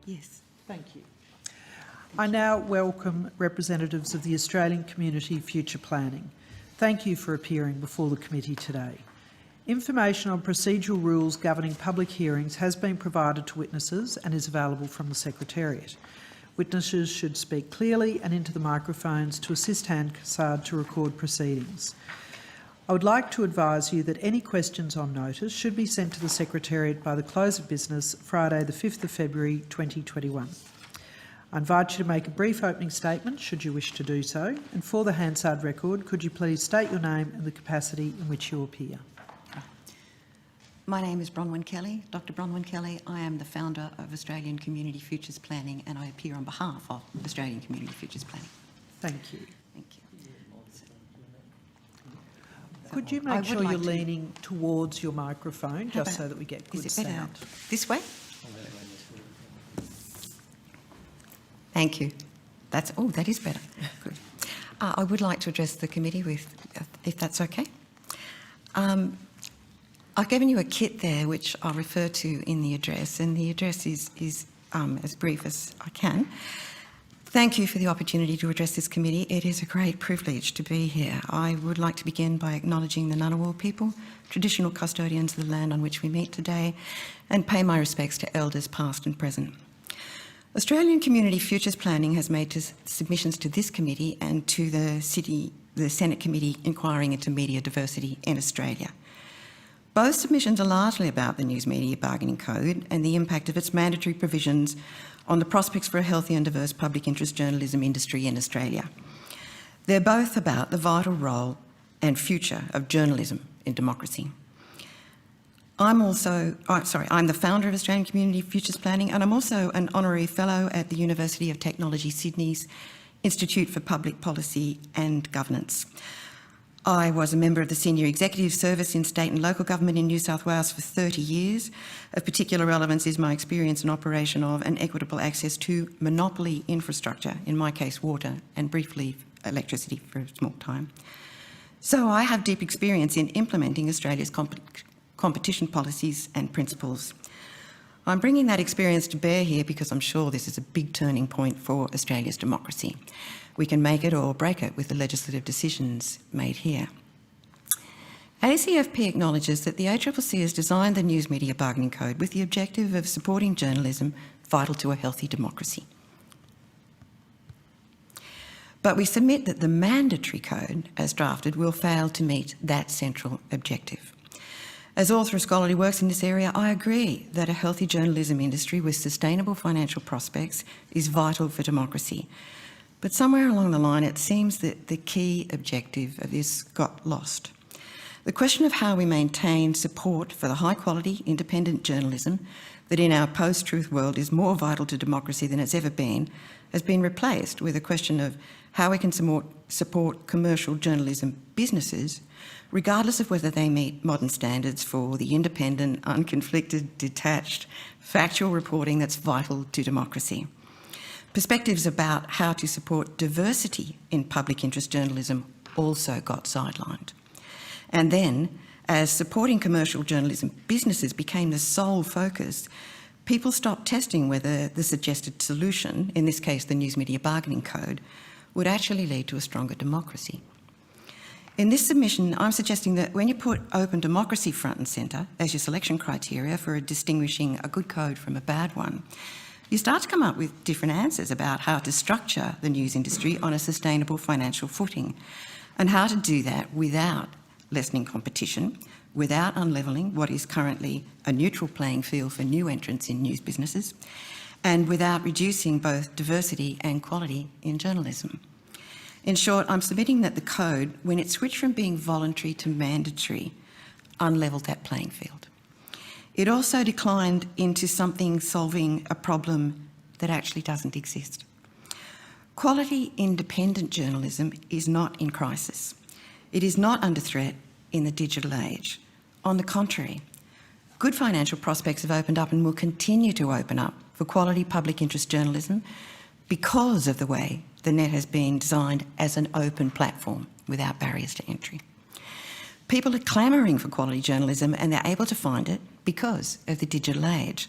Yes, thank you. I now welcome representatives of the Australian Community Future Planning. Thank you for appearing before the committee today. Information on procedural rules governing public hearings has been provided to witnesses and is available from the Secretariat. Witnesses should speak clearly and into the microphones to assist Hansard to record proceedings. I would like to advise you that any questions on notice should be sent to the Secretariat by the close of business Friday the 5th of February 2021. I invite you to make a brief opening statement should you wish to do so, and for the Hansard record, could you please state your name and the capacity in which you appear. My name is Bronwyn Kelly, Dr. Bronwyn Kelly. I am the founder of Australian Community Futures Planning and I appear on behalf of Australian Community Futures Planning. Thank you. Thank you. Could you make sure you're leaning towards your microphone just so that we get good sound? Better this way? Thank you. That is better. Good. I would like to address the committee if that's okay. I've given you a kit there which I'll refer to in the address, and the address is as brief as I can. Thank you for the opportunity to address this committee. It is a great privilege to be here. I would like to begin by acknowledging the Ngunnawal people, traditional custodians of the land on which we meet today, and pay my respects to elders past and present. Australian Community Futures Planning has made submissions to this committee and to the Senate Committee inquiring into media diversity in Australia. Both submissions are largely about the News Media Bargaining Code and the impact of its mandatory provisions on the prospects for a healthy and diverse public interest journalism industry in Australia. They're both about the vital role and future of journalism in democracy. I'm the founder of Australian Community Futures Planning, and I'm also an honorary fellow at the University of Technology Sydney's Institute for Public Policy and Governance. I was a member of the Senior Executive Service in state and local government in New South Wales for 30 years. Of particular relevance is my experience in operation of and equitable access to monopoly infrastructure, in my case water, and briefly electricity for a small time. So I have deep experience in implementing Australia's competition policies and principles. I'm bringing that experience to bear here because I'm sure this is a big turning point for Australia's democracy. We can make it or break it with the legislative decisions made here. ACFP acknowledges that the ACCC has designed the News Media Bargaining Code with the objective of supporting journalism vital to a healthy democracy. But we submit that the mandatory code, as drafted, will fail to meet that central objective. As author of scholarly works in this area, I agree that a healthy journalism industry with sustainable financial prospects is vital for democracy. But somewhere along the line, it seems that the key objective of this got lost. The question of how we maintain support for the high-quality, independent journalism that in our post-truth world is more vital to democracy than it's ever been, has been replaced with a question of how we can support commercial journalism businesses, regardless of whether they meet modern standards for the independent, unconflicted, detached, factual reporting that's vital to democracy. Perspectives about how to support diversity in public interest journalism also got sidelined. And then, as supporting commercial journalism businesses became the sole focus, people stopped testing whether the suggested solution, in this case the News Media Bargaining Code, would actually lead to a stronger democracy. In this submission, I'm suggesting that when you put open democracy front and centre as your selection criteria for distinguishing a good code from a bad one, you start to come up with different answers about how to structure the news industry on a sustainable financial footing, and how to do that without lessening competition, without unlevelling what is currently a neutral playing field for new entrants in news businesses, and without reducing both diversity and quality in journalism. In short, I'm submitting that the code, when it switched from being voluntary to mandatory, unlevelled that playing field. It also declined into something solving a problem that actually doesn't exist. Quality independent journalism is not in crisis. It is not under threat in the digital age. On the contrary, good financial prospects have opened up and will continue to open up for quality public interest journalism because of the way the net has been designed as an open platform without barriers to entry. People are clamouring for quality journalism and they're able to find it because of the digital age.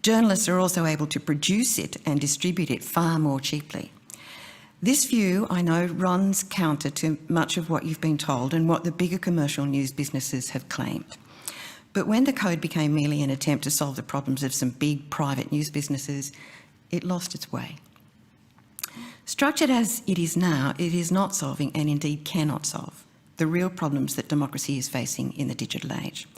Journalists are also able to produce it and distribute it far more cheaply. This view, I know, runs counter to much of what you've been told and what the bigger commercial news businesses have claimed. But when the code became merely an attempt to solve the problems of some big private news businesses, it lost its way. Structured as it is now, it is not solving, and indeed cannot solve, the real problems that democracy is facing in the digital age.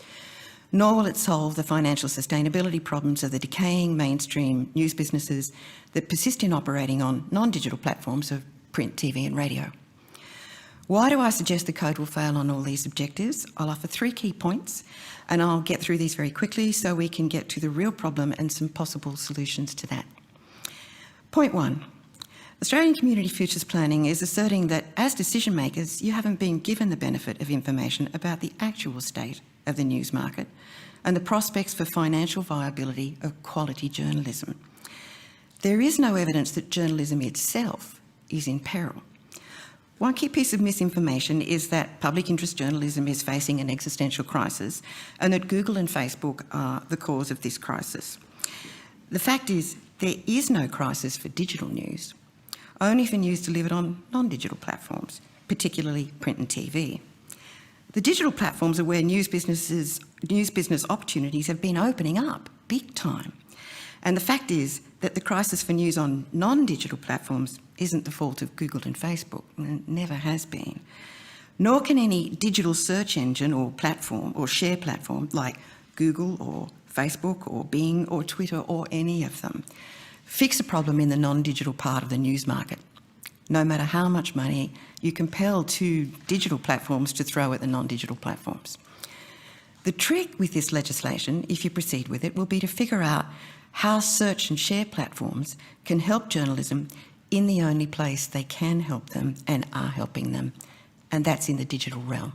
Nor will it solve the financial sustainability problems of the decaying mainstream news businesses that persist in operating on non-digital platforms of print, TV and radio. Why do I suggest the code will fail on all these objectives? I'll offer 3 key points, and I'll get through these very quickly so we can get to the real problem and some possible solutions to that. Point 1. Australian Community Futures Planning is asserting that as decision makers, you haven't been given the benefit of information about the actual state of the news market and the prospects for financial viability of quality journalism. There is no evidence that journalism itself is in peril. One key piece of misinformation is that public interest journalism is facing an existential crisis and that Google and Facebook are the cause of this crisis. The fact is, there is no crisis for digital news, only for news delivered on non-digital platforms, particularly print and TV. The digital platforms are where news business opportunities have been opening up big time. And the fact is that the crisis for news on non-digital platforms isn't the fault of Google and Facebook, and it never has been. Nor can any digital search engine or platform or share platform like Google or Facebook or Bing or Twitter or any of them fix a problem in the non-digital part of the news market, no matter how much money you compel 2 digital platforms to throw at the non-digital platforms. The trick with this legislation, if you proceed with it, will be to figure out how search and share platforms can help journalism in the only place they can help them and are helping them, and that's in the digital realm.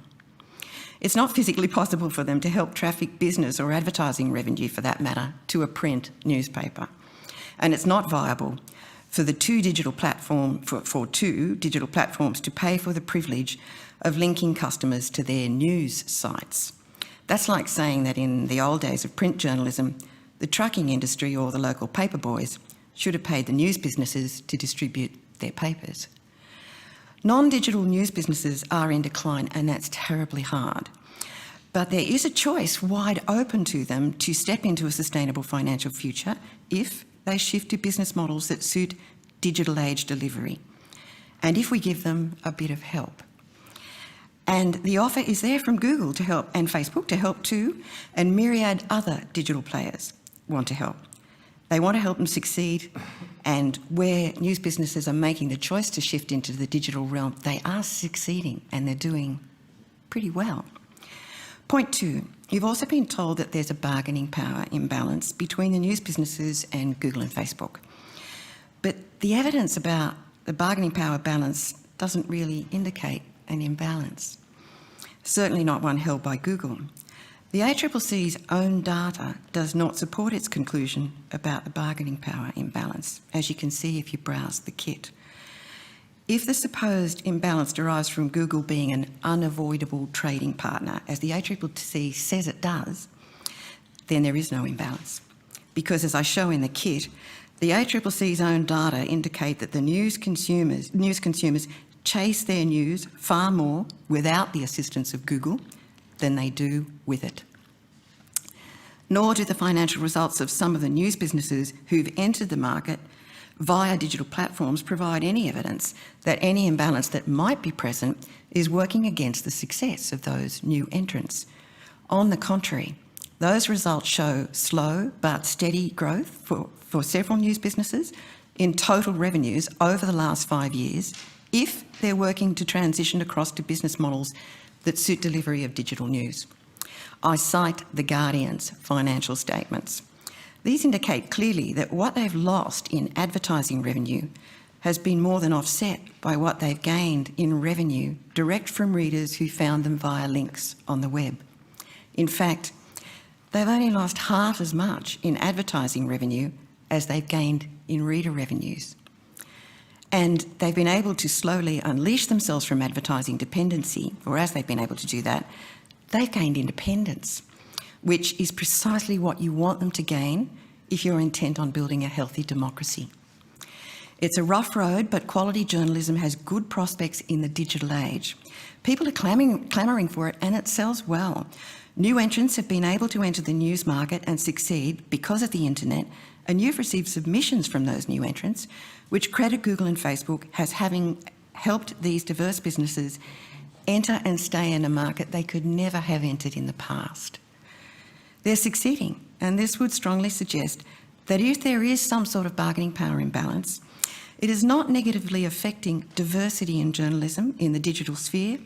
It's not physically possible for them to help traffic business or advertising revenue, for that matter, to a print newspaper. And it's not viable for the 2 digital platforms to pay for the privilege of linking customers to their news sites. That's like saying that in the old days of print journalism, the trucking industry or the local paper boys should have paid the news businesses to distribute their papers. Non-digital news businesses are in decline, and that's terribly hard. But there is a choice wide open to them to step into a sustainable financial future if they shift to business models that suit digital age delivery, and if we give them a bit of help. And the offer is there from Google to help, and Facebook to help too, and myriad other digital players want to help. They want to help them succeed, and where news businesses are making the choice to shift into the digital realm, they are succeeding and they're doing pretty well. Point 2, you've also been told that there's a bargaining power imbalance between the news businesses and Google and Facebook. But the evidence about the bargaining power balance doesn't really indicate an imbalance, certainly not one held by Google. The ACCC's own data does not support its conclusion about the bargaining power imbalance, as you can see if you browse the kit. If the supposed imbalance derives from Google being an unavoidable trading partner, as the ACCC says it does, then there is no imbalance. Because as I show in the kit, the ACCC's own data indicate that the news consumers chase their news far more without the assistance of Google than they do with it. Nor do the financial results of some of the news businesses who've entered the market via digital platforms provide any evidence that any imbalance that might be present is working against the success of those new entrants. On the contrary, those results show slow but steady growth for several news businesses in total revenues over the last 5 years, if they're working to transition across to business models that suit delivery of digital news. I cite The Guardian's financial statements. These indicate clearly that what they've lost in advertising revenue has been more than offset by what they've gained in revenue direct from readers who found them via links on the web. In fact, they've only lost half as much in advertising revenue as they've gained in reader revenues. And they've been able to slowly unleash themselves from advertising dependency, or as they've been able to do that, they've gained independence, which is precisely what you want them to gain if you're intent on building a healthy democracy. It's a rough road, but quality journalism has good prospects in the digital age. People are clamouring for it, and it sells well. New entrants have been able to enter the news market and succeed because of the internet, and you've received submissions from those new entrants, which credit Google and Facebook as having helped these diverse businesses enter and stay in a market they could never have entered in the past. They're succeeding, and this would strongly suggest that if there is some sort of bargaining power imbalance, it is not negatively affecting diversity in journalism in the digital sphere,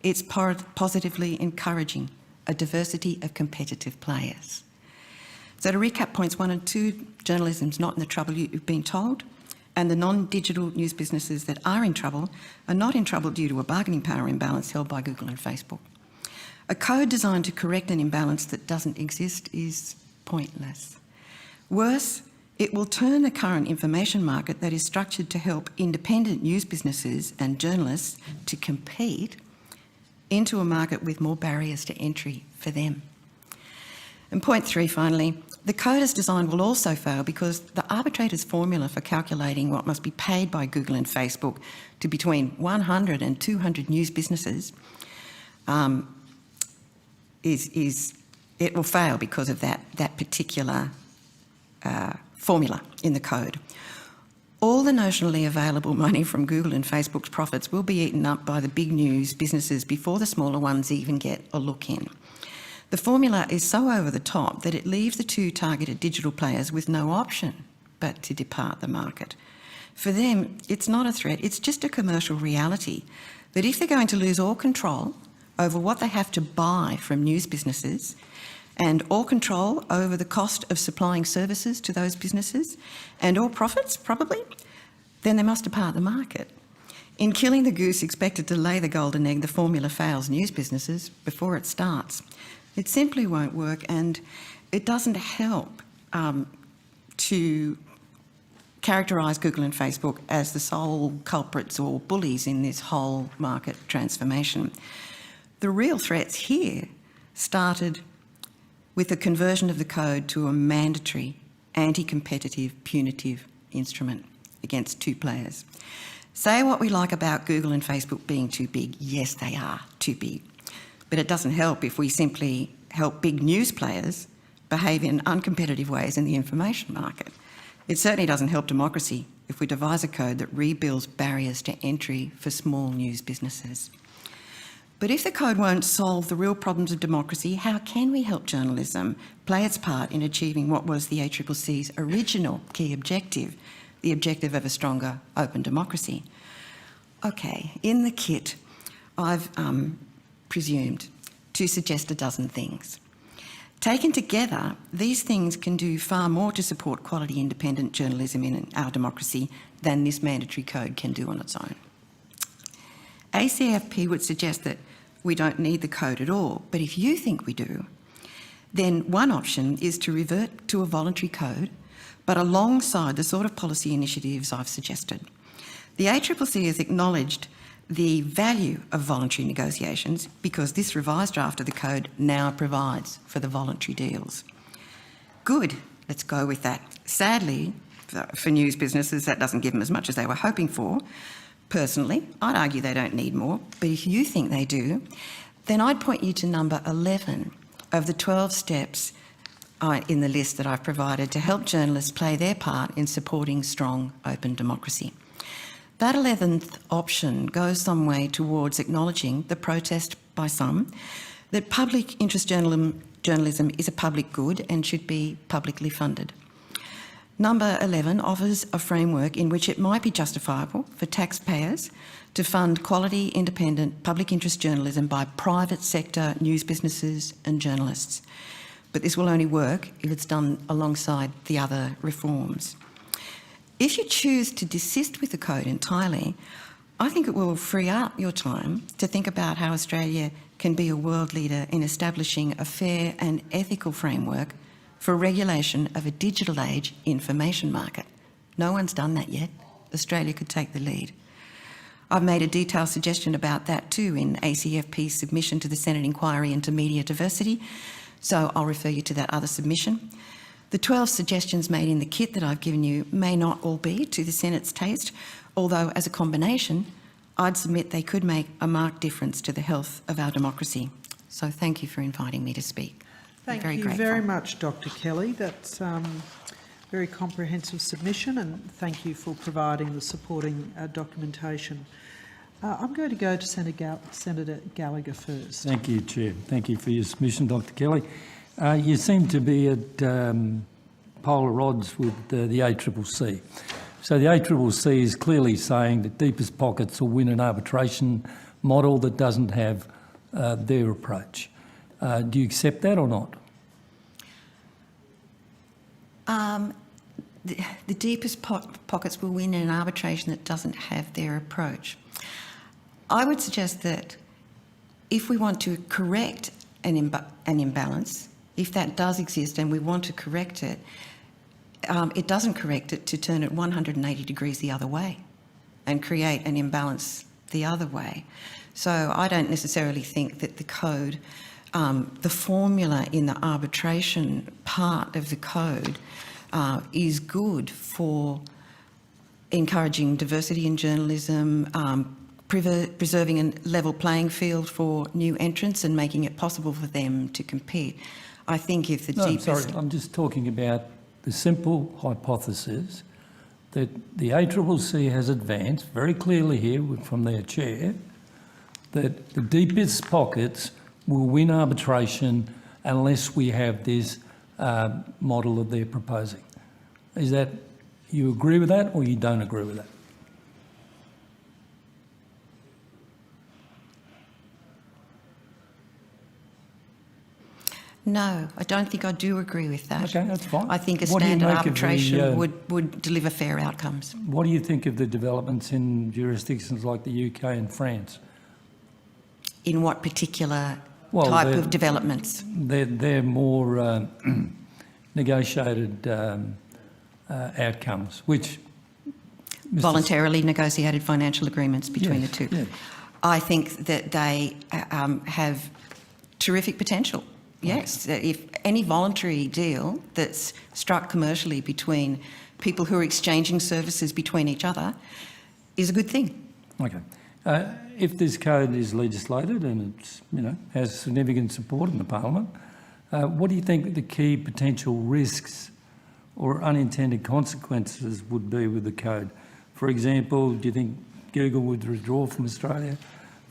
it's positively encouraging a diversity of competitive players. So to recap points 1 and 2, journalism's not in the trouble you've been told, and the non-digital news businesses that are in trouble are not in trouble due to a bargaining power imbalance held by Google and Facebook. A code designed to correct an imbalance that doesn't exist is pointless. Worse, it will turn the current information market that is structured to help independent news businesses and journalists to compete into a market with more barriers to entry for them. And point 3, finally, the code as designed will also fail because the arbitrator's formula for calculating what must be paid by Google and Facebook to between 100 and 200 news businesses it will fail because of that particular formula in the code. All the notionally available money from Google and Facebook's profits will be eaten up by the big news businesses before the smaller ones even get a look in. The formula is so over the top that it leaves the two targeted digital players with no option but to depart the market. For them, it's not a threat, it's just a commercial reality that if they're going to lose all control over what they have to buy from news businesses and all control over the cost of supplying services to those businesses and all profits, probably, then they must depart the market. In killing the goose expected to lay the golden egg, the formula fails news businesses before it starts. It simply won't work, and it doesn't help to characterise Google and Facebook as the sole culprits or bullies in this whole market transformation. The real threats here started with the conversion of the code to a mandatory, anti-competitive, punitive instrument against two players. Say what we like about Google and Facebook being too big. Yes, they are too big. But it doesn't help if we simply help big news players behave in uncompetitive ways in the information market. It certainly doesn't help democracy if we devise a code that rebuilds barriers to entry for small news businesses. But if the code won't solve the real problems of democracy, how can we help journalism play its part in achieving what was the ACCC's original key objective, the objective of a stronger, open democracy? Okay, in the kit, I've presumed to suggest a dozen things. Taken together, these things can do far more to support quality independent journalism in our democracy than this mandatory code can do on its own. ACFP would suggest that we don't need the code at all, but if you think we do, then one option is to revert to a voluntary code, but alongside the sort of policy initiatives I've suggested. The ACCC has acknowledged the value of voluntary negotiations because this revised draft of the code now provides for the voluntary deals. Good, let's go with that. Sadly, for news businesses, that doesn't give them as much as they were hoping for. Personally, I'd argue they don't need more, but if you think they do, then I'd point you to number 11 of the 12 steps in the list that I've provided to help journalists play their part in supporting strong, open democracy. That 11th option goes some way towards acknowledging the protest by some that public interest journalism is a public good and should be publicly funded. Number 11 offers a framework in which it might be justifiable for taxpayers to fund quality, independent, public interest journalism by private sector news businesses and journalists. But this will only work if it's done alongside the other reforms. If you choose to desist with the code entirely, I think it will free up your time to think about how Australia can be a world leader in establishing a fair and ethical framework for regulation of a digital age information market. No one's done that yet. Australia could take the lead. I've made a detailed suggestion about that too in ACFP's submission to the Senate inquiry into media diversity, so I'll refer you to that other submission. The 12 suggestions made in the kit that I've given you may not all be to the Senate's taste, although as a combination, I'd submit they could make a marked difference to the health of our democracy. So thank you for inviting me to speak. Thank you very much, Dr. Kelly. That's very comprehensive submission, and thank you for providing the supporting documentation. I'm going to go to Senator Gallagher first. Thank you, Chair. Thank you for your submission, Dr. Kelly. You seem to be at polar odds with the ACCC. So the ACCC is clearly saying that deepest pockets will win an arbitration model that doesn't have their approach. Do you accept that or not? The deepest pockets will win in an arbitration that doesn't have their approach. I would suggest that if we want to correct an imbalance, if that does exist and we want to correct it, it doesn't correct it to turn it 180 degrees the other way and create an imbalance the other way. So I don't necessarily think that the code, the formula in the arbitration part of the code is good for encouraging diversity in journalism, preserving a level playing field for new entrants and making it possible for them to compete. I think if the deepest... Sorry, I'm just talking about the simple hypothesis that the ACCC has advanced very clearly here from their chair that the deepest pockets will win arbitration unless we have this model that they're proposing. Is that, you agree with that or you don't agree with that? No, I don't think I do agree with that. Okay, that's fine. I think a standard arbitration would deliver fair outcomes. What do you think of the developments in jurisdictions like the UK and France? In what particular type of developments? They're more negotiated outcomes, which... Voluntarily negotiated financial agreements between the two. Yeah. I think that they have terrific potential. Yes, if any voluntary deal that's struck commercially between people who are exchanging services between each other is a good thing. Okay. If this code is legislated and it's, has significant support in the Parliament, what do you think the key potential risks or unintended consequences would be with the code? For example, do you think Google would withdraw from Australia?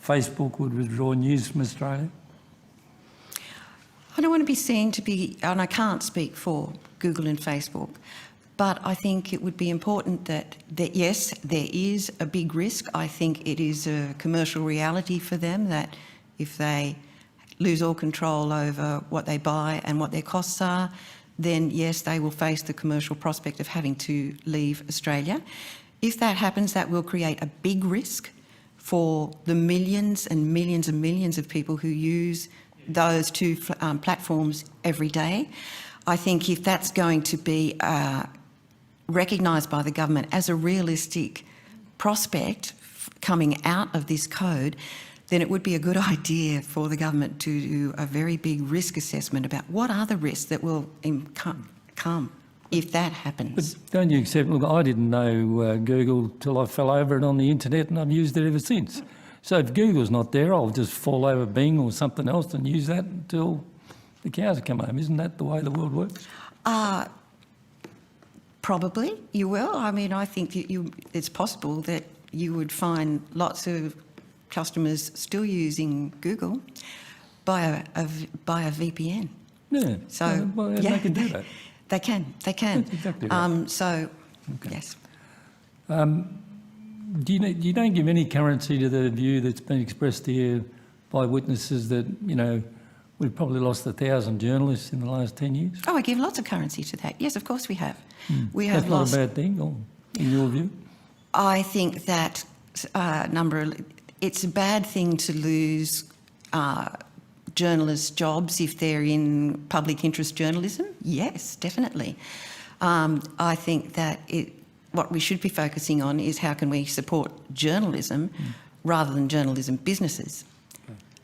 Facebook would withdraw news from Australia? I don't want to be seen to be, and I can't speak for Google and Facebook, but I think it would be important that yes, there is a big risk. I think it is a commercial reality for them that if they lose all control over what they buy and what their costs are, then yes, they will face the commercial prospect of having to leave Australia. If that happens, that will create a big risk for the millions and millions and millions of people who use those two platforms every day. I think if that's going to be recognised by the government as a realistic prospect coming out of this code, then it would be a good idea for the government to do a very big risk assessment about what are the risks that will come if that happens. But don't you accept, look, I didn't know Google till I fell over it on the internet and I've used it ever since. So if Google's not there, I'll just fall over Bing or something else and use that until the cows come home. Isn't that the way the world works? Probably you will. I mean, I think it's possible that you would find lots of customers still using Google by a VPN. Yeah, so they can do that. They can. That's exactly right. Yes. You don't give any currency to the view that's been expressed here by witnesses that, we've probably lost 1,000 journalists in the last 10 years? Oh, I give lots of currency to that. Yes, of course we have. We have That's lost... not a bad thing? Or... in your view? I think that it's a bad thing to lose journalists' jobs if they're in public interest journalism. Yes, definitely. I think that what we should be focusing on is how can we support journalism rather than journalism businesses.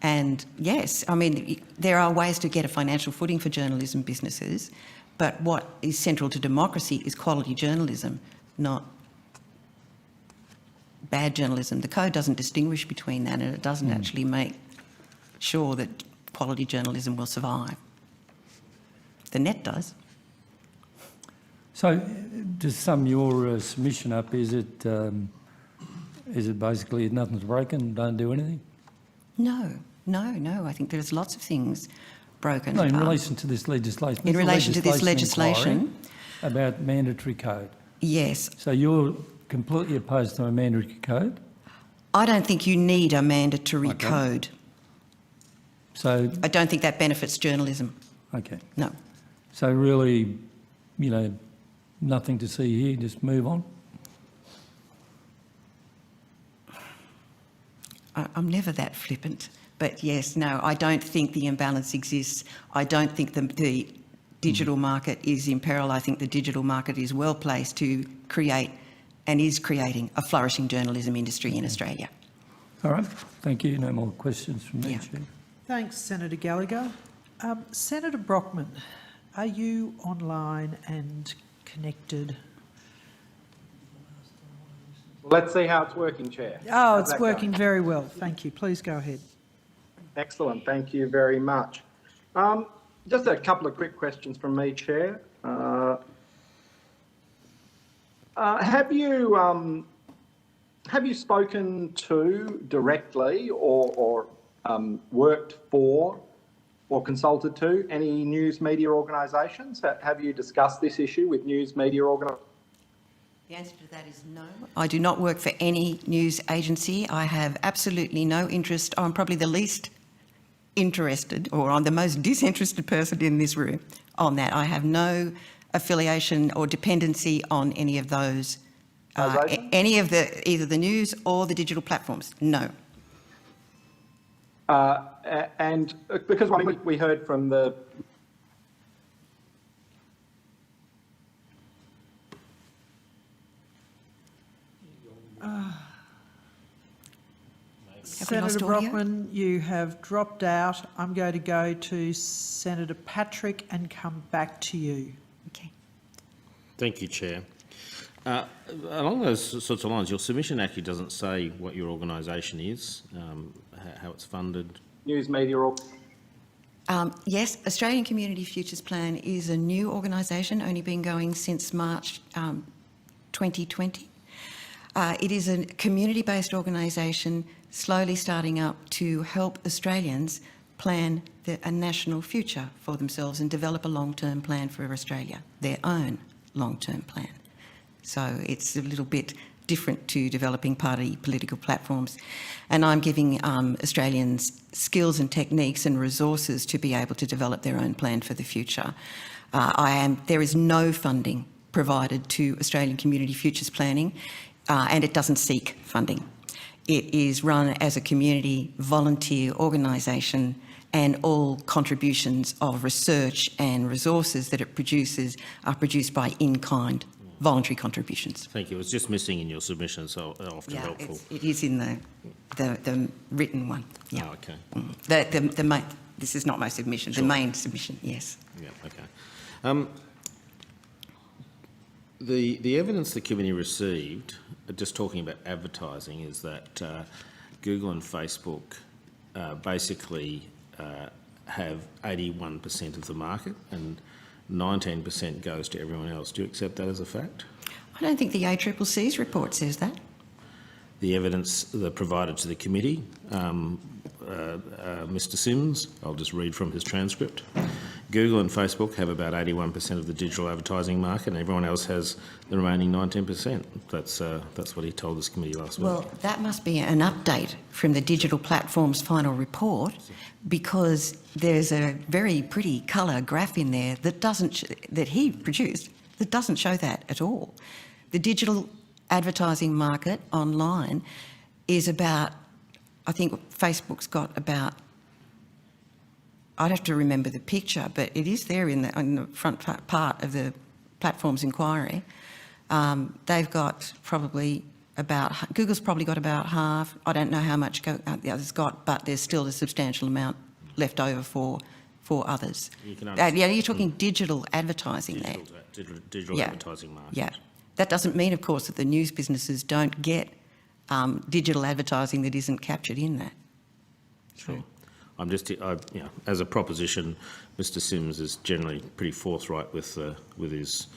And yes, I mean, there are ways to get a financial footing for journalism businesses, but what is central to democracy is quality journalism, not bad journalism. The code doesn't distinguish between that, and it doesn't actually make sure that quality journalism will survive. The net does. So, to sum your submission up, is it basically nothing's broken, don't do anything? No. I think there's lots of things broken. No, in relation to this legislation. In relation to this legislation. About mandatory code. Yes. So you're completely opposed to a mandatory code? I don't think you need a mandatory code. So I don't think that benefits journalism. okay. No. So really, nothing to see here, just move on? I'm never that flippant. But yes, no, I don't think the imbalance exists. I don't think the digital market is in peril. I think the digital market is well placed to create and is creating a flourishing journalism industry in Australia. All right, thank you. No more questions from me, Yeah. Chair. Thanks, Senator Gallagher. Senator Brockman, are you online and connected? Let's see how it's working, Chair. Oh, How's it's that working going? very well. Thank you. Please go ahead. Excellent. Thank you very much. Just a couple of quick questions from me, Chair. Have you spoken to directly or worked for or consulted to any news media organisations? Have you discussed this issue with news media organisations? The answer to that is no. I do not work for any news agency. I have absolutely no interest. I'm probably the least interested, or I'm the most disinterested person in this room on that. I have no affiliation or dependency on any of those, either the news or the digital platforms. No. And because we heard from the Senator Brockman, you have dropped out. I'm going to go to Senator Patrick and come back to you. Okay. Thank you, Chair. Along those sorts of lines, your submission actually doesn't say what your organisation is, how it's funded. news media Yes, Australian Community Futures Plan is a new organisation, only been going since March 2020. It is a community-based organisation slowly starting up to help Australians plan a national future for themselves and develop a long-term plan for Australia, their own long-term plan. So it's a little bit different to developing party political platforms. And I'm giving Australians skills and techniques and resources to be able to develop their own plan for the future. There is no funding provided to Australian Community Futures Planning, and it doesn't seek funding. It is run as a community volunteer organisation, and all contributions of research and resources that it produces are produced by in-kind voluntary contributions. Thank you. It was just missing in your submission, so often helpful. It is in the written one. Yeah. Oh, okay. This is not my submission. Sure. The main submission, yes. Yeah, okay. The evidence the committee received, just talking about advertising, is that Google and Facebook basically have 81% of the market and 19% goes to everyone else. Do you accept that as a fact? I don't think the ACCC's report says that. The evidence that provided to the committee, Mr Sims, I'll just read from his transcript. Google and Facebook have about 81% of the digital advertising market and everyone else has the remaining 19%. That's what he told this committee last week. Well, that must be an update from the digital platform's final report, because there's a very pretty colour graph in there that he produced that doesn't show that at all. The digital advertising market online is about, I think Facebook's got about, I'd have to remember the picture, but it is there in the front part of the platform's inquiry. They've got probably about, Google's probably got about half. I don't know how much the others got, but there's still a substantial amount left over for others. You're talking digital advertising there. Digital advertising market. Yeah. That doesn't mean, of course, that the news businesses don't get digital advertising that isn't captured in that. Sure. I'm just, as a proposition, Mr. Sims is generally pretty forthright with his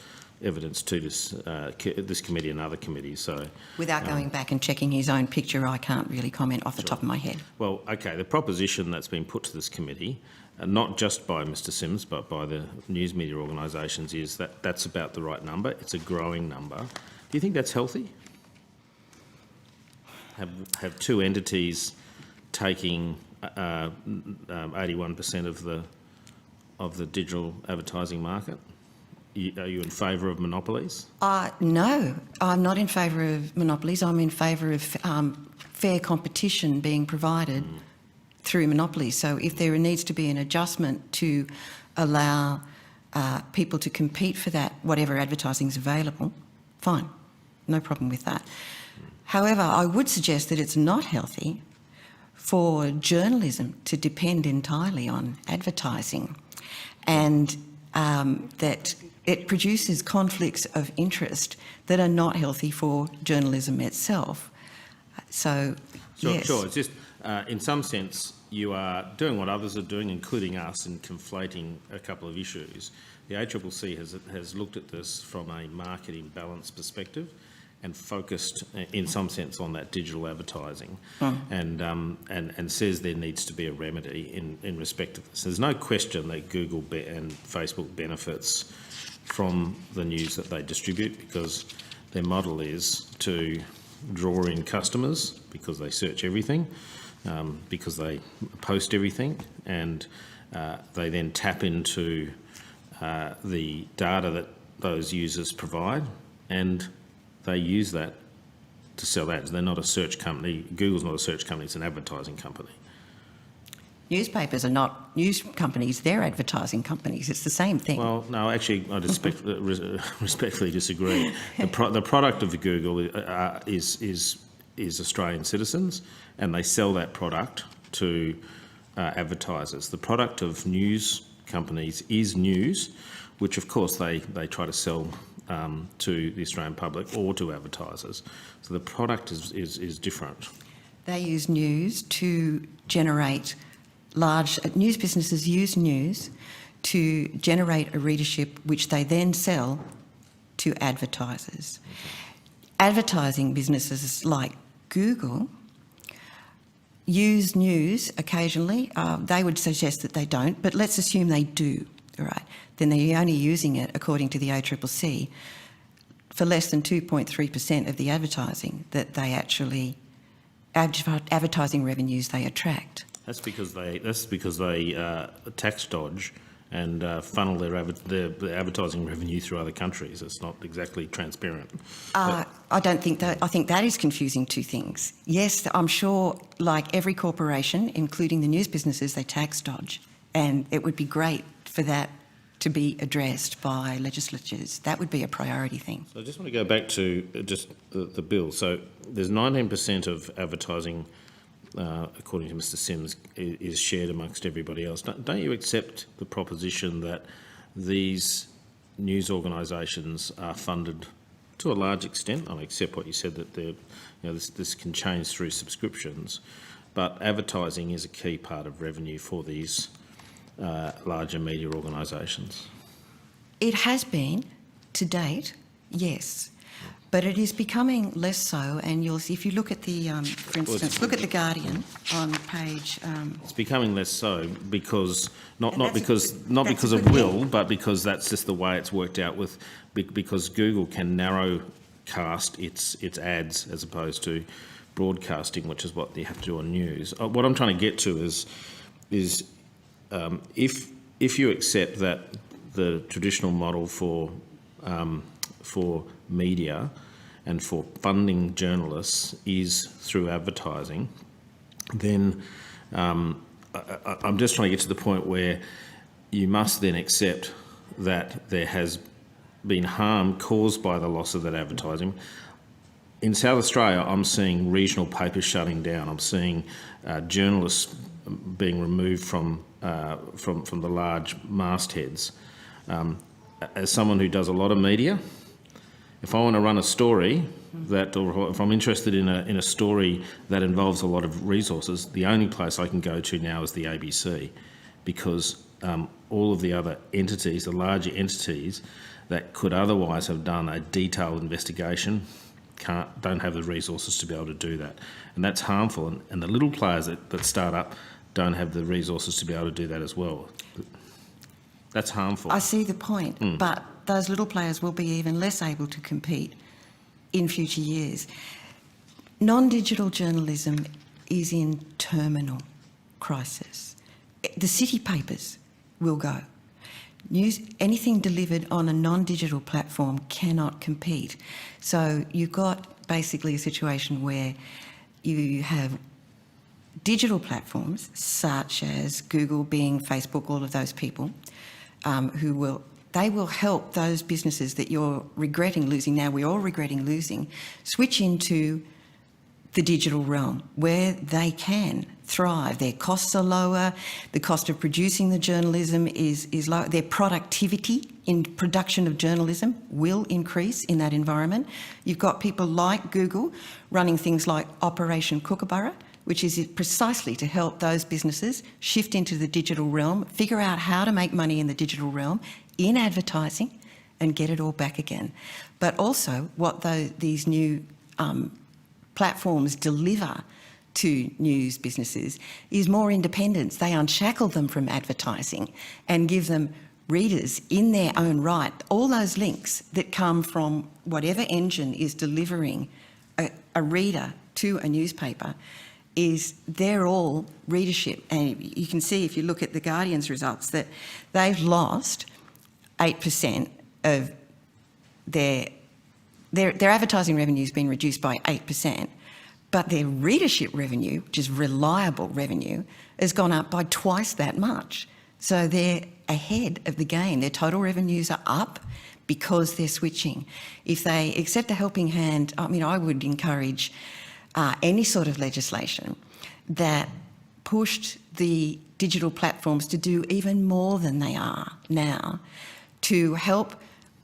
evidence to this committee and other committees. So, without going back and checking his own picture, I can't really comment off the top of my head. Well, okay, the proposition that's been put to this committee, not just by Mr. Sims, but by the news media organisations, is that that's about the right number. It's a growing number. Do you think that's healthy? Have two entities taking 81% of the digital advertising market? Are you in favour of monopolies? No, I'm not in favour of monopolies. I'm in favour of fair competition being provided through monopolies. So if there needs to be an adjustment to allow people to compete for that, whatever advertising is available, fine, no problem with that. However, I would suggest that it's not healthy for journalism to depend entirely on advertising, and that it produces conflicts of interest that are not healthy for journalism itself. So, yes. Sure. It's just, in some sense, you are doing what others are doing, including us, in conflating a couple of issues. The ACCC has looked at this from a market imbalance perspective and focused, in some sense, on that digital advertising, and says there needs to be a remedy in respect of this. There's no question that Google and Facebook benefits from the news that they distribute, because their model is to draw in customers because they search everything, because they post everything, and they then tap into the data that those users provide, and they use that to sell ads. They're not a search company. Google's not a search company, it's an advertising company. Newspapers are not news companies, they're advertising companies. It's the same thing. Well, no, actually, I respectfully disagree. The product of Google is Australian citizens, and they sell that product to advertisers. The product of news companies is news, which of course they try to sell to the Australian public or to advertisers. So the product is different. They use news to generate news businesses use news to generate a readership which they then sell to advertisers. Advertising businesses like Google use news occasionally. They would suggest that they don't, but let's assume they do, all right? Then they're only using it, according to the ACCC, for less than 2.3% of the advertising that they actually, advertising revenues they attract. That's because they tax dodge and funnel their advertising revenue through other countries. It's not exactly transparent. I don't think that. I think that is confusing two things. Yes, I'm sure, like every corporation, including the news businesses, they tax dodge, and it would be great for that to be addressed by legislatures. That would be a priority thing. So I just want to go back to just the bill. So there's 19% of advertising, according to Mr. Sims, is shared amongst everybody else. Don't you accept the proposition that these news organisations are funded to a large extent? I accept what you said, that this can change through subscriptions, but advertising is a key part of revenue for these larger media organisations. It has been, to date, yes. But it is becoming less so, and if you look at the, for instance, look at The Guardian on page... It's becoming less so because, not because of will, but because that's just the way it's worked out because Google can narrowcast its ads as opposed to broadcasting, which is what you have to do on news. What I'm trying to get to is if you accept that the traditional model for for media and for funding journalists is through advertising, then I'm just trying to get to the point where you must then accept that there has been harm caused by the loss of that advertising. In South Australia, I'm seeing regional papers shutting down. I'm seeing journalists being removed from the large mastheads. As someone who does a lot of media, if I want to run a story or if I'm interested in a story that involves a lot of resources, the only place I can go to now is the ABC, because all of the other entities, the larger entities that could otherwise have done a detailed investigation, don't have the resources to be able to do that. And that's harmful. And the little players that start up don't have the resources to be able to do that as well. That's harmful. I see the point, but those little players will be even less able to compete in future years. Non-digital journalism is in terminal crisis. The city papers will go. Anything delivered on a non-digital platform cannot compete. So you've got basically a situation where you have digital platforms such as Google, Bing, Facebook, all of those people they will help those businesses that you're regretting losing now, we're all regretting losing, switch into the digital realm where they can thrive. Their costs are lower, the cost of producing the journalism is lower, their productivity in production of journalism will increase in that environment. You've got people like Google running things like Operation Kookaburra, which is precisely to help those businesses shift into the digital realm, figure out how to make money in the digital realm, in advertising, and get it all back again. But also what these new platforms deliver to news businesses is more independence. They unshackle them from advertising and give them readers in their own right. All those links that come from whatever engine is delivering a reader to a newspaper they're all readership. And you can see if you look at The Guardian's results that they've lost 8% of their advertising revenue has been reduced by 8%, but their readership revenue, which is reliable revenue, has gone up by twice that much. So they're ahead of the game. Their total revenues are up because they're switching. If they accept a helping hand, I mean, I would encourage any sort of legislation that pushed the digital platforms to do even more than they are now to help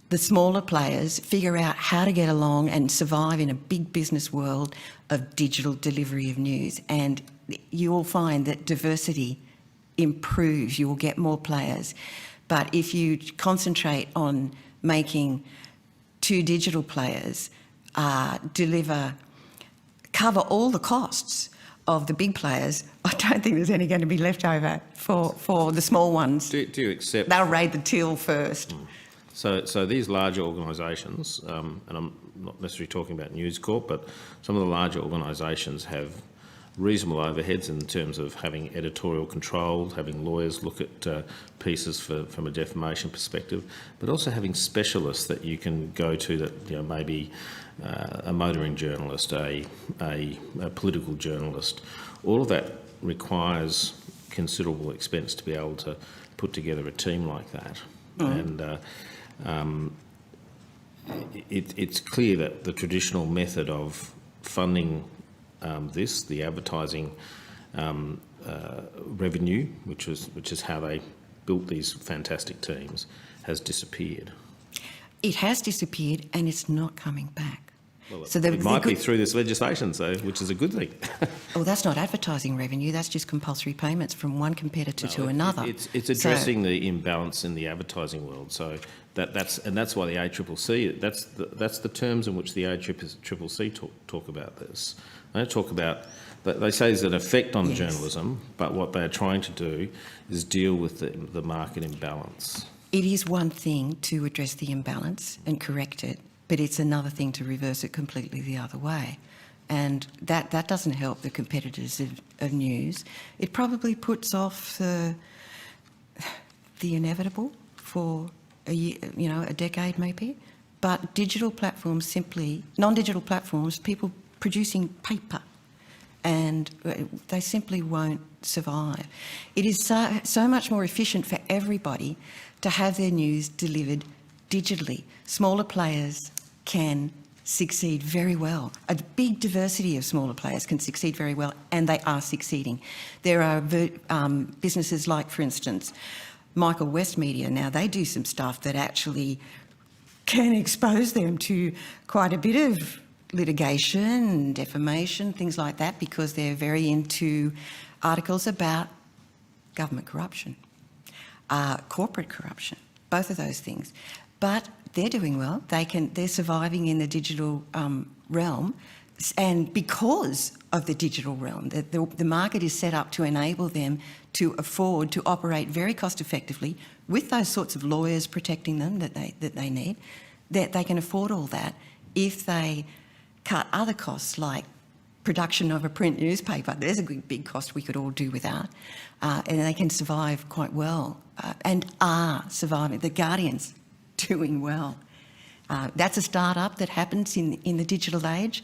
the smaller players figure out how to get along and survive in a big business world of digital delivery of news. And you will find that diversity improves, you will get more players. But if you concentrate on making two digital players cover all the costs of the big players, I don't think there's any going to be left over for the small ones. Do you accept... They'll raid the till first. So these larger organisations, and I'm not necessarily talking about News Corp, but some of the larger organisations have reasonable overheads in terms of having editorial control, having lawyers look at pieces from a defamation perspective, but also having specialists that you can go to that, maybe a motoring journalist, a political journalist. All of that requires considerable expense to be able to put together a team like that. And it's clear that the traditional method of funding the advertising revenue, which is how they built these fantastic teams, has disappeared. It has disappeared and it's not coming back. Well, so it might be through this legislation, which is a good thing. Well, that's not advertising revenue, that's just compulsory payments from one competitor to another. It's addressing the imbalance in the advertising world. So that's why the ACCC, that's the terms in which the ACCC talk about this. They don't talk about, they say there's an effect on journalism, but what they're trying to do is deal with the market imbalance. It is one thing to address the imbalance and correct it, but it's another thing to reverse it completely the other way. And that doesn't help the competitors of news. It probably puts off the inevitable for a year, a decade maybe, but digital platforms non-digital platforms, people producing paper, and they simply won't survive. It is so much more efficient for everybody to have their news delivered digitally. Smaller players can succeed very well. A big diversity of smaller players can succeed very well, and they are succeeding. There are businesses like, for instance, Michael West Media. Now, they do some stuff that actually can expose them to quite a bit of litigation, defamation, things like that, because they're very into articles about government corruption, corporate corruption, both of those things. But they're doing well. They're surviving in the digital realm, and because of the digital realm, the market is set up to enable them to afford to operate very cost effectively with those sorts of lawyers protecting them that they need. That they can afford all that if they cut other costs like production of a print newspaper. There's a big cost we could all do without, and they can survive quite well and are surviving. The Guardian's doing well. That's a start-up that happens in the digital age,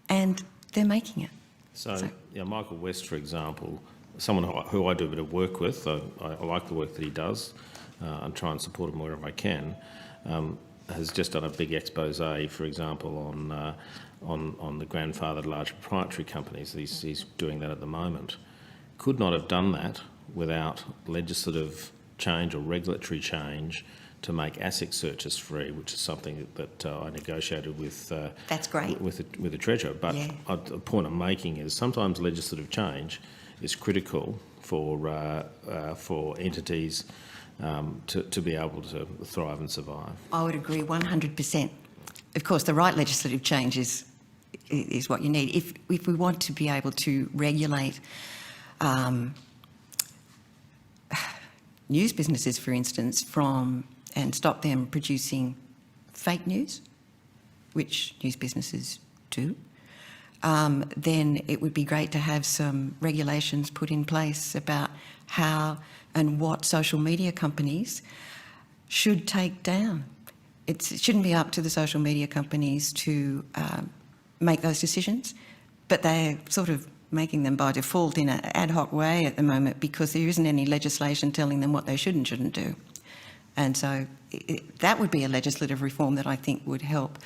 and they're making it. So yeah, Michael West, for example, someone who I do a bit of work with, I like the work that he does and try and support him wherever I can, has just done a big expose, for example, on the grandfathered large proprietary companies. He's doing that at the moment. Could not have done that without legislative change or regulatory change to make ASIC searches free, which is something that I negotiated with. That's great. With the Treasurer. But yeah. The point I'm making is sometimes legislative change is critical for entities to be able to thrive and survive. I would agree 100%. Of course, the right legislative change is what you need. If we want to be able to regulate news businesses, for instance, and stop them producing fake news, which news businesses do, then it would be great to have some regulations put in place about how and what social media companies should take down. It shouldn't be up to the social media companies to make those decisions, but they're sort of making them by default in an ad hoc way at the moment because there isn't any legislation telling them what they should and shouldn't do. And so that would be a legislative reform that I think would help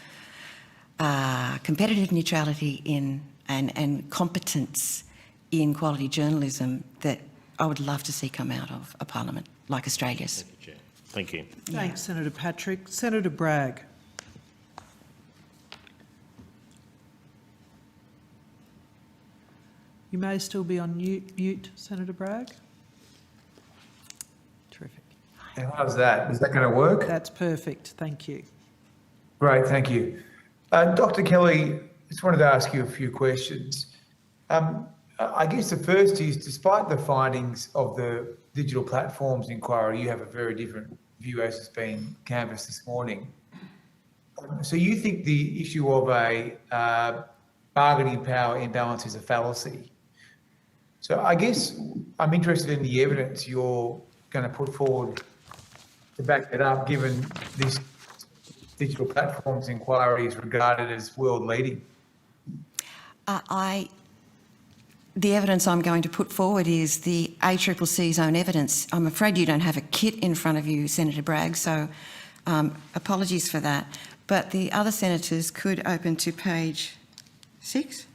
competitive neutrality and competence in quality journalism that I would love to see come out of a parliament like Australia's. Thank you, Chair. Thank you. Thanks, Senator Patrick. Senator Bragg. You may still be on mute, Senator Bragg. Terrific. How's that? Is that going to work? That's perfect. Thank you. Great, thank you. Dr. Kelly, just wanted to ask you a few questions. I guess the first is, despite the findings of the digital platforms inquiry, you have a very different view as has been canvassed this morning. So you think the issue of a bargaining power imbalance is a fallacy. So I guess I'm interested in the evidence you're going to put forward to back that up, given this digital platforms inquiry is regarded as world leading. The evidence I'm going to put forward is the ACCC's own evidence. I'm afraid you don't have a kit in front of you, Senator Bragg, so apologies for that. But the other senators could open to page 6.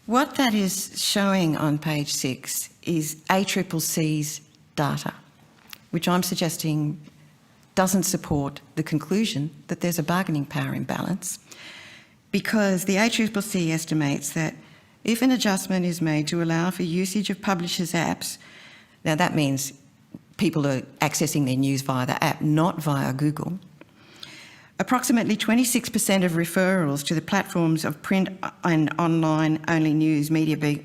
What that is showing on page 6 is ACCC's data, which I'm suggesting doesn't support the conclusion that there's a bargaining power imbalance, because the ACCC estimates that if an adjustment is made to allow for usage of publishers' apps, now that means people are accessing their news via the app, not via Google, approximately 26% of referrals to the platforms of print and online-only news media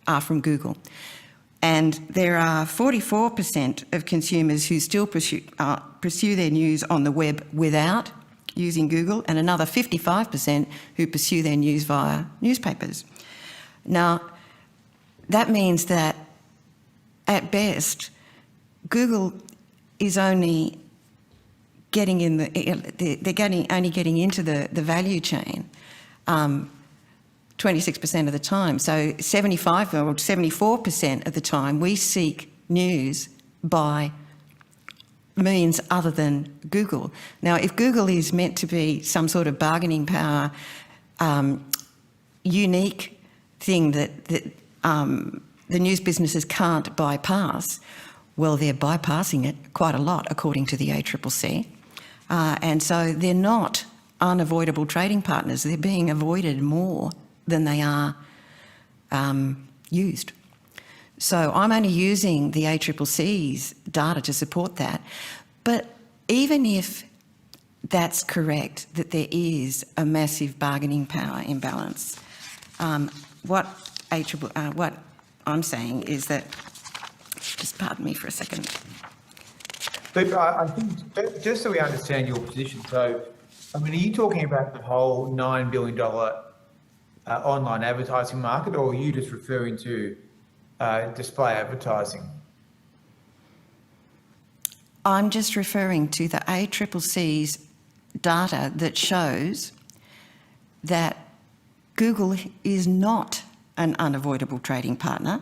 are from Google. And there are 44% of consumers who still pursue their news on the web without using Google, and another 55% who pursue their news via newspapers. Now, that means that, at best, Google is only getting in only getting into the value chain 26% of the time. So 75 or 74% of the time we seek news by means other than Google. Now, if Google is meant to be some sort of bargaining power, unique thing that the news businesses can't bypass, well, they're bypassing it quite a lot, according to the ACCC. And so they're not unavoidable trading partners. They're being avoided more than they are used. So I'm only using the ACCC's data to support that. But even if that's correct, that there is a massive bargaining power imbalance, what I'm saying is that, just pardon me for a second. But I think, just so we understand your position, so, I mean, are you talking about the whole $9 billion online advertising market, or are you just referring to display advertising? I'm just referring to the ACCC's data that shows that Google is not an unavoidable trading partner.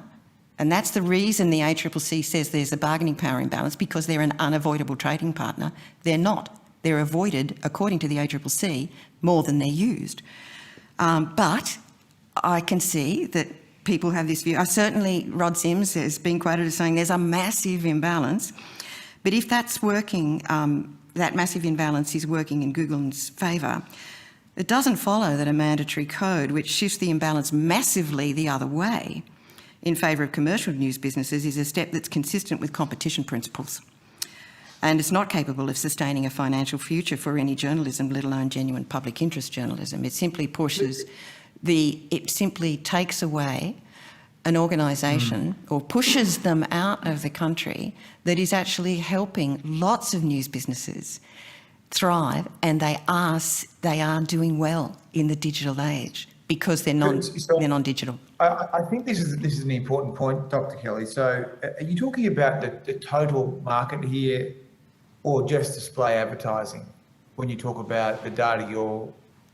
And that's the reason the ACCC says there's a bargaining power imbalance, because they're an unavoidable trading partner. They're not. They're avoided, according to the ACCC, more than they're used. But I can see that people have this view. Certainly Rod Sims has been quoted as saying there's a massive imbalance. But if that's working, that massive imbalance is working in Google's favour, it doesn't follow that a mandatory code which shifts the imbalance massively the other way in favour of commercial news businesses is a step that's consistent with competition principles. And it's not capable of sustaining a financial future for any journalism, let alone genuine public interest journalism. It simply pushes it simply takes away an organisation or pushes them out of the country that is actually helping lots of news businesses thrive, and they are doing well in the digital age because they're non-digital. I think this is an important point, Dr. Kelly. So, are you talking about the total market here, or just display advertising when you talk about the data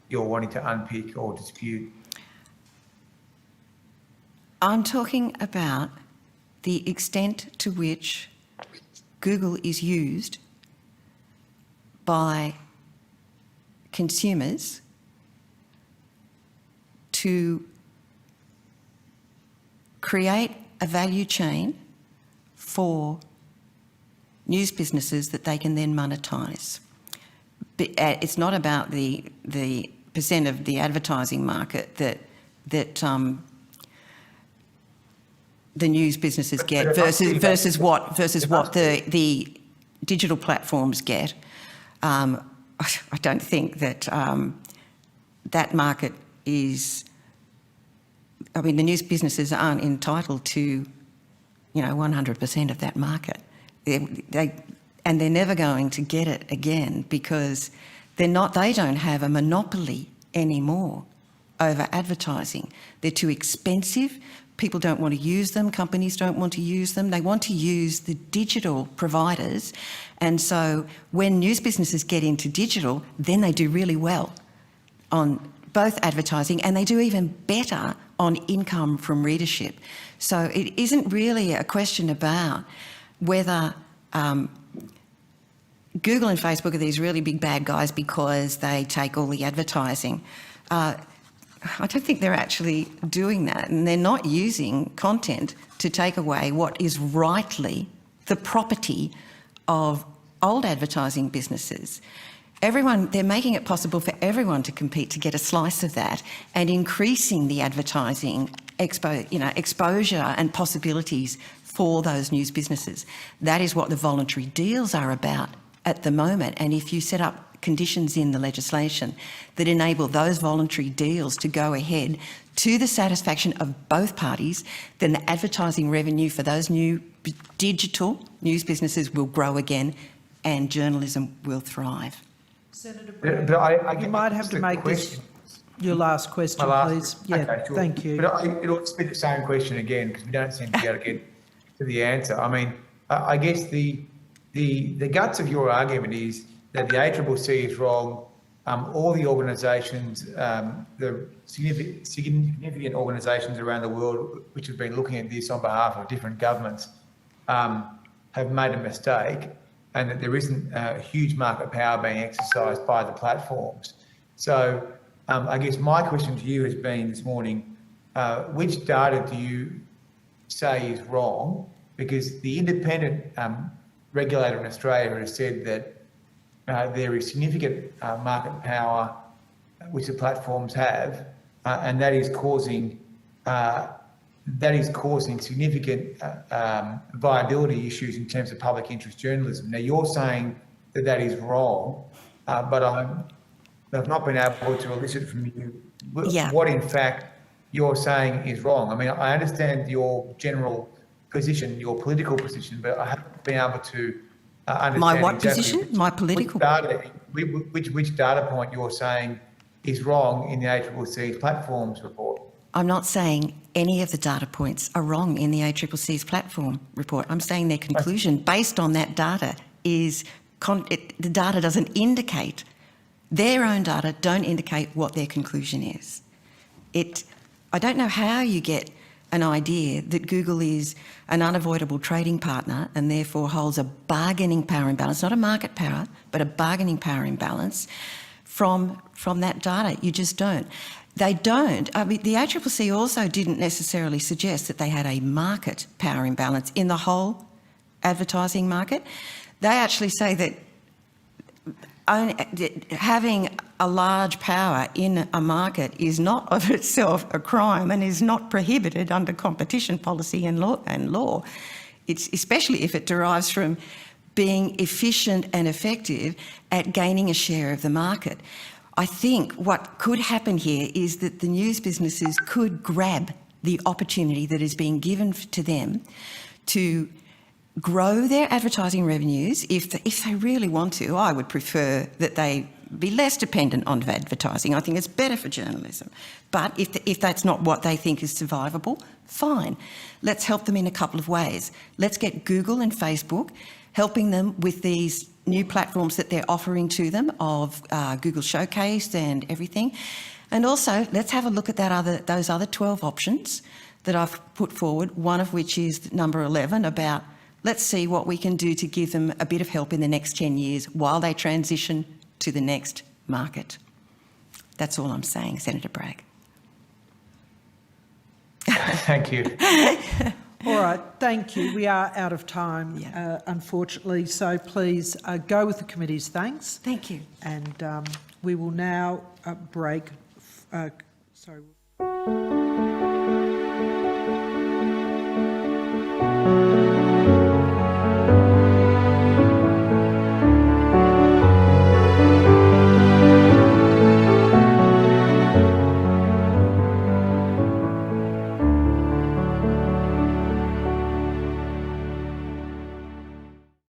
you're wanting to unpick or dispute? I'm talking about the extent to which Google is used by consumers to create a value chain for news businesses that they can then monetise. It's not about the percent of the advertising market that the news businesses get versus what the digital platforms get. I don't think that that market is. I mean, the news businesses aren't entitled to, 100% of that market. And they're never going to get it again, because they don't have a monopoly anymore over advertising. They're too expensive. People don't want to use them. Companies don't want to use them. They want to use the digital providers. And so when news businesses get into digital, then they do really well on both advertising, and they do even better on income from readership. So it isn't really a question about whether Google and Facebook are these really big bad guys because they take all the advertising. I don't think they're actually doing that, and they're not using content to take away what is rightly the property of old advertising businesses. They're making it possible for everyone to compete to get a slice of that, and increasing the advertising exposure and possibilities for those news businesses. That is what the voluntary deals are about at the moment. And if you set up conditions in the legislation that enable those voluntary deals to go ahead to the satisfaction of both parties, then the advertising revenue for those new digital news businesses will grow again, and journalism will thrive. Senator But you might have to make this your last question, please. Yeah, okay, sure. Thank you. But it'll just be the same question again, because we don't seem to be able to get to the answer. I mean, I guess the guts of your argument is that the ACCC is wrong. All the organisations, the significant organisations around the world which have been looking at this on behalf of different governments have made a mistake, and that there isn't a huge market power being exercised by the platforms. So I guess my question to you has been this morning, which data do you say is wrong? Because the independent regulator in Australia has said that there is significant market power which the platforms have, and that is causing significant viability issues in terms of public interest journalism. Now, you're saying that that is wrong, but I've not been able to elicit from you what, in fact, you're saying is wrong. I mean, I understand your general position, your political position, but I haven't been able to understand my what exactly position? My political. Which data point you're saying is wrong in the ACCC's platforms report. I'm not saying any of the data points are wrong in the ACCC's platform report. I'm saying their conclusion based on that data is the data doesn't indicate, their own data don't indicate what their conclusion is. I don't know how you get an idea that Google is an unavoidable trading partner and therefore holds a bargaining power imbalance, not a market power, but a bargaining power imbalance from that data. You just don't. They don't. I mean, the ACCC also didn't necessarily suggest that they had a market power imbalance in the whole advertising market. They actually say that having a large power in a market is not of itself a crime and is not prohibited under competition policy and law. It's especially if it derives from being efficient and effective at gaining a share of the market. I think what could happen here is that the news businesses could grab the opportunity that is being given to them to grow their advertising revenues if they really want to. I would prefer that they be less dependent on advertising. I think it's better for journalism. But if that's not what they think is survivable, fine. Let's help them in a couple of ways. Let's get Google and Facebook helping them with these new platforms that they're offering to them of Google Showcase and everything. And also, let's have a look at those other 12 options that I've put forward, one of which is number 11 about let's see what we can do to give them a bit of help in the next 10 years while they transition to the next market. That's all I'm saying, Senator Bragg. Thank you. All right, thank you. We are out of time, unfortunately, so please go with the committee's thanks. Thank you. And we will now break. Sorry.